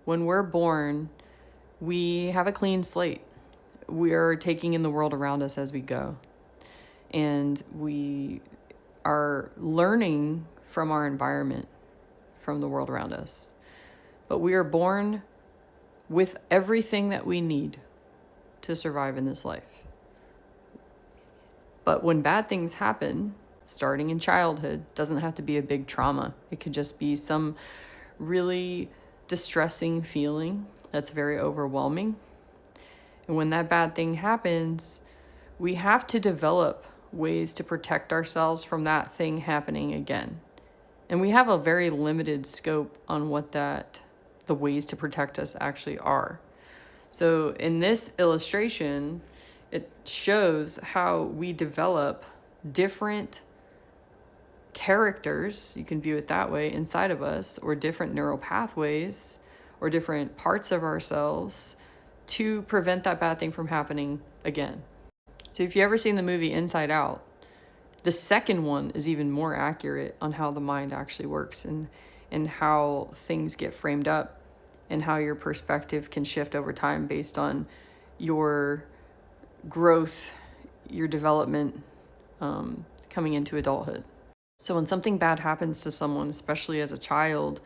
when we're born, we have a clean slate. We are taking in the world around us as we go. And we are learning from our environment, from the world around us. But we are born with everything that we need to survive in this life. But when bad things happen, starting in childhood, doesn't have to be a big trauma. It could just be some really distressing feeling that's very overwhelming. And when that bad thing happens, we have to develop ways to protect ourselves from that thing happening again. And we have a very limited scope on what the ways to protect us actually are. So in this illustration, it shows how we develop different characters, you can view it that way, inside of us, or different neural pathways, or different parts of ourselves to prevent that bad thing from happening again. So if you ever seen the movie Inside Out, the second one is even more accurate on how the mind actually works and how things get framed up and how your perspective can shift over time based on your growth, your development, coming into adulthood. So when something bad happens to someone, especially as a child,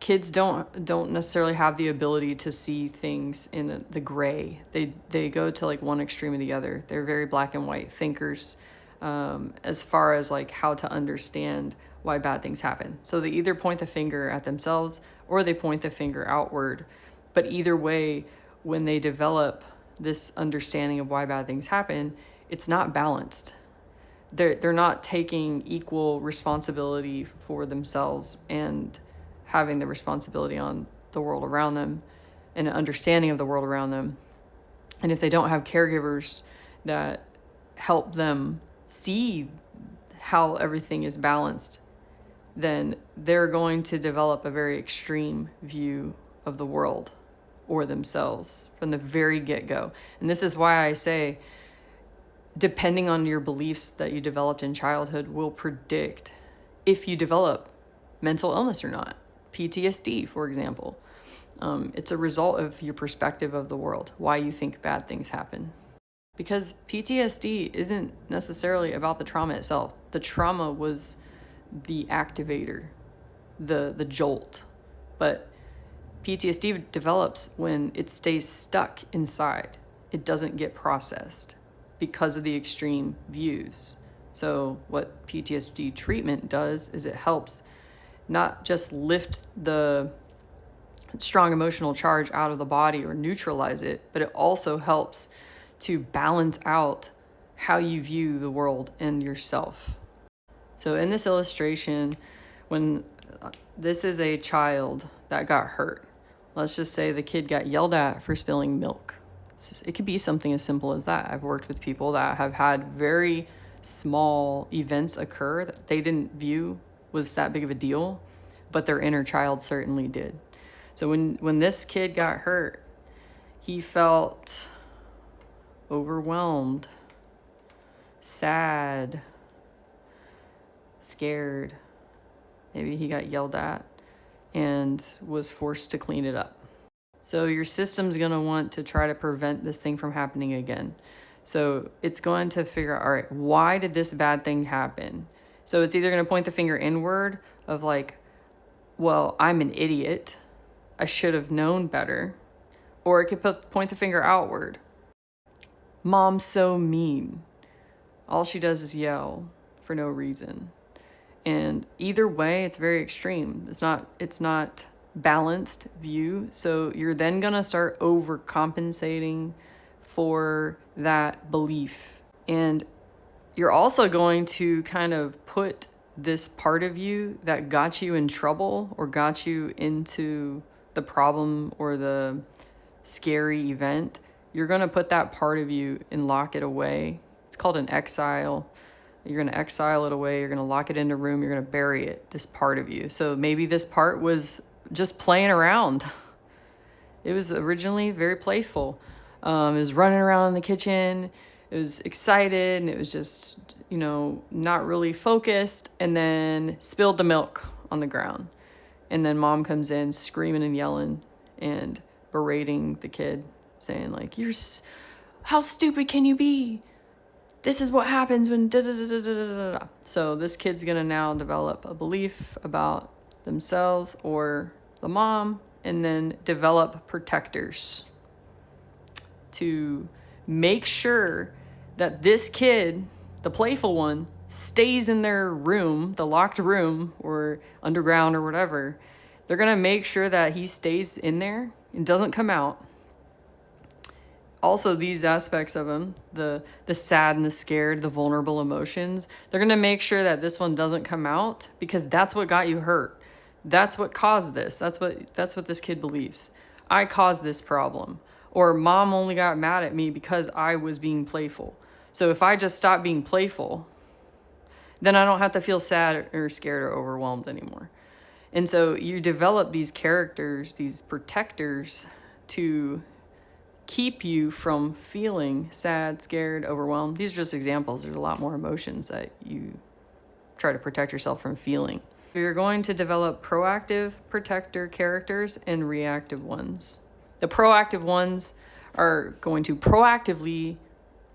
kids don't necessarily have the ability to see things in the gray. They go to like one extreme or the other. They're very black and white thinkers, as far as like how to understand why bad things happen. So they either point the finger at themselves or they point the finger outward. But either way, when they develop this understanding of why bad things happen, it's not balanced. They're not taking equal responsibility for themselves and having the responsibility on the world around them and an understanding of the world around them. And if they don't have caregivers that help them see how everything is balanced, then they're going to develop a very extreme view of the world or themselves from the very get-go. And this is why I say, depending on your beliefs that you developed in childhood will predict if you develop mental illness or not. PTSD, for example. It's a result of your perspective of the world, why you think bad things happen. Because PTSD isn't necessarily about the trauma itself. The trauma was the activator, the jolt. But PTSD develops when it stays stuck inside. It doesn't get processed because of the extreme views. So what PTSD treatment does is it helps not just lift the strong emotional charge out of the body or neutralize it, but it also helps to balance out how you view the world and yourself. So in this illustration, when this is a child that got hurt, let's just say the kid got yelled at for spilling milk. It could be something as simple as that. I've worked with people that have had very small events occur that they didn't view was that big of a deal, but their inner child certainly did. So when this kid got hurt, he felt overwhelmed, sad, scared. Maybe he got yelled at and was forced to clean it up. So your system's going to want to try to prevent this thing from happening again. So it's going to figure out, all right, why did this bad thing happen? So it's either going to point the finger inward of like, well, I'm an idiot. I should have known better. Or it could point the finger outward. Mom's so mean. All she does is yell for no reason. And either way, it's very extreme. It's not balanced view. So you're then going to start overcompensating for that belief. And you're also going to kind of put this part of you that got you in trouble or got you into the problem or the scary event. You're going to put that part of you and lock it away. It's called an exile. You're going to exile it away. You're going to lock it in a room. You're going to bury it, this part of you. So maybe this part was just playing around. It was originally very playful. It was running around in the kitchen. It was excited and it was just, not really focused, and then spilled the milk on the ground. And then mom comes in screaming and yelling and berating the kid, saying like, how stupid can you be? This is what happens when da da da da da da. So this kid's gonna now develop a belief about themselves or the mom, and then develop protectors to make sure that this kid, the playful one, stays in their room, the locked room or underground or whatever. They're going to make sure that he stays in there and doesn't come out. Also, these aspects of him, the sad and the scared, the vulnerable emotions, they're going to make sure that this one doesn't come out, because that's what got you hurt. That's what caused this. That's what this kid believes. I caused this problem. Or mom only got mad at me because I was being playful. So if I just stop being playful, then I don't have to feel sad or scared or overwhelmed anymore. And so you develop these characters, these protectors, to keep you from feeling sad, scared, overwhelmed. These are just examples. There's a lot more emotions that you try to protect yourself from feeling. You're going to develop proactive protector characters and reactive ones. The proactive ones are going to proactively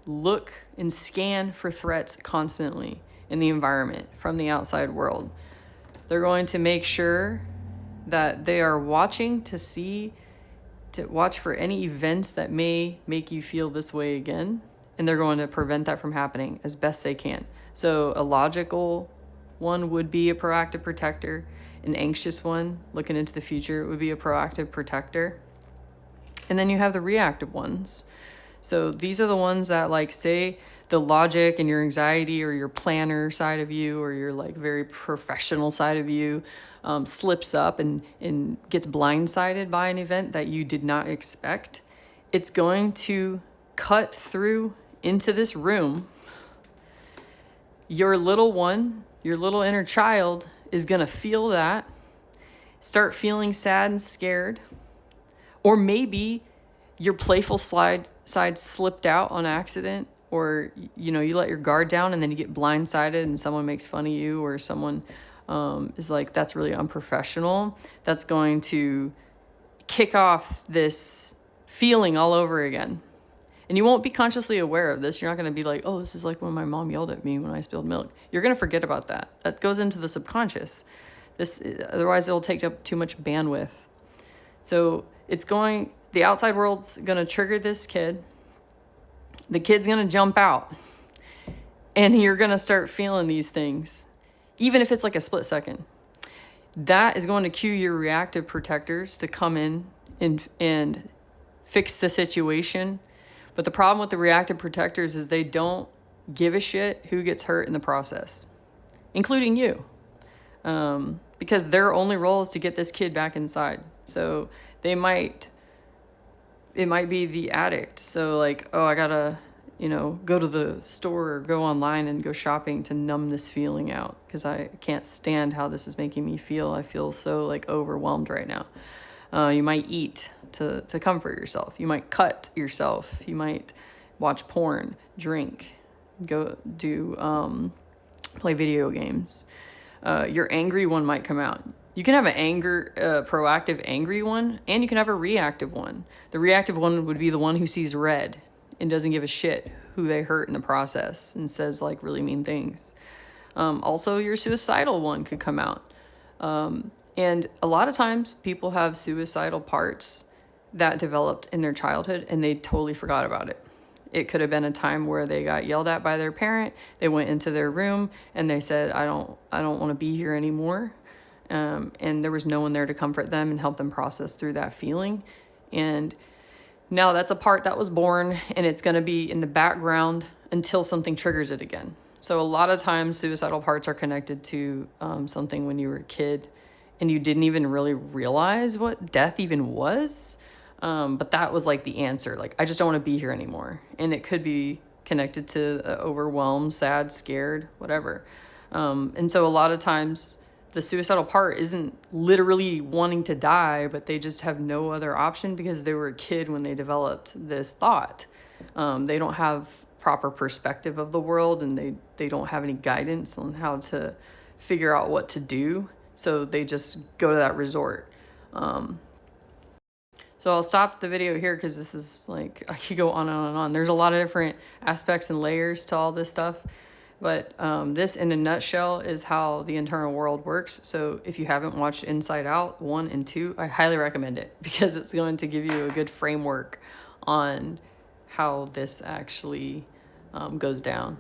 look and scan for threats constantly in the environment from the outside world. They're going to make sure that they are watching to watch for any events that may make you feel this way again, and they're going to prevent that from happening as best they can. So a logical one would be a proactive protector. An anxious one, looking into the future, would be a proactive protector. And then you have the reactive ones. So these are the ones that, like, say the logic and your anxiety or your planner side of you or your like very professional side of you slips up and gets blindsided by an event that you did not expect. It's going to cut through into this room. Your little one, your little inner child, is going to feel that, start feeling sad and scared. Or maybe your playful side slipped out on accident, or you let your guard down and then you get blindsided and someone makes fun of you, or someone is like, that's really unprofessional. That's going to kick off this feeling all over again. And you won't be consciously aware of this. You're not going to be like, oh, this is like when my mom yelled at me when I spilled milk. You're going to forget about that. That goes into the subconscious. Otherwise it'll take up too much bandwidth. So the outside world's going to trigger this kid. The kid's going to jump out. And you're going to start feeling these things, even if it's like a split second. That is going to cue your reactive protectors to come in and fix the situation. But the problem with the reactive protectors is they don't give a shit who gets hurt in the process, including you. Because their only role is to get this kid back inside. So it might be the addict. So like, oh, I gotta, go to the store or go online and go shopping to numb this feeling out because I can't stand how this is making me feel. I feel so like overwhelmed right now. You might eat to comfort yourself. You might cut yourself. You might watch porn, drink, go do, play video games. Your angry one might come out. You can have an proactive angry one, and you can have a reactive one. The reactive one would be the one who sees red and doesn't give a shit who they hurt in the process and says like really mean things. Also, your suicidal one could come out. And a lot of times people have suicidal parts that developed in their childhood and they totally forgot about it. It could have been a time where they got yelled at by their parent. They went into their room and they said, I don't want to be here anymore. And there was no one there to comfort them and help them process through that feeling. And now that's a part that was born, and it's going to be in the background until something triggers it again. So a lot of times suicidal parts are connected to something when you were a kid and you didn't even really realize what death even was. But that was like the answer. Like, I just don't want to be here anymore. And it could be connected to overwhelmed, sad, scared, whatever. And so a lot of times the suicidal part isn't literally wanting to die, but they just have no other option because they were a kid when they developed this thought. They don't have proper perspective of the world, and they don't have any guidance on how to figure out what to do. So they just go to that resort. So I'll stop the video here because this is like, I could go on and on and on. There's a lot of different aspects and layers to all this stuff. But this, in a nutshell, is how the internal world works. So if you haven't watched Inside Out 1 and 2, I highly recommend it because it's going to give you a good framework on how this actually goes down.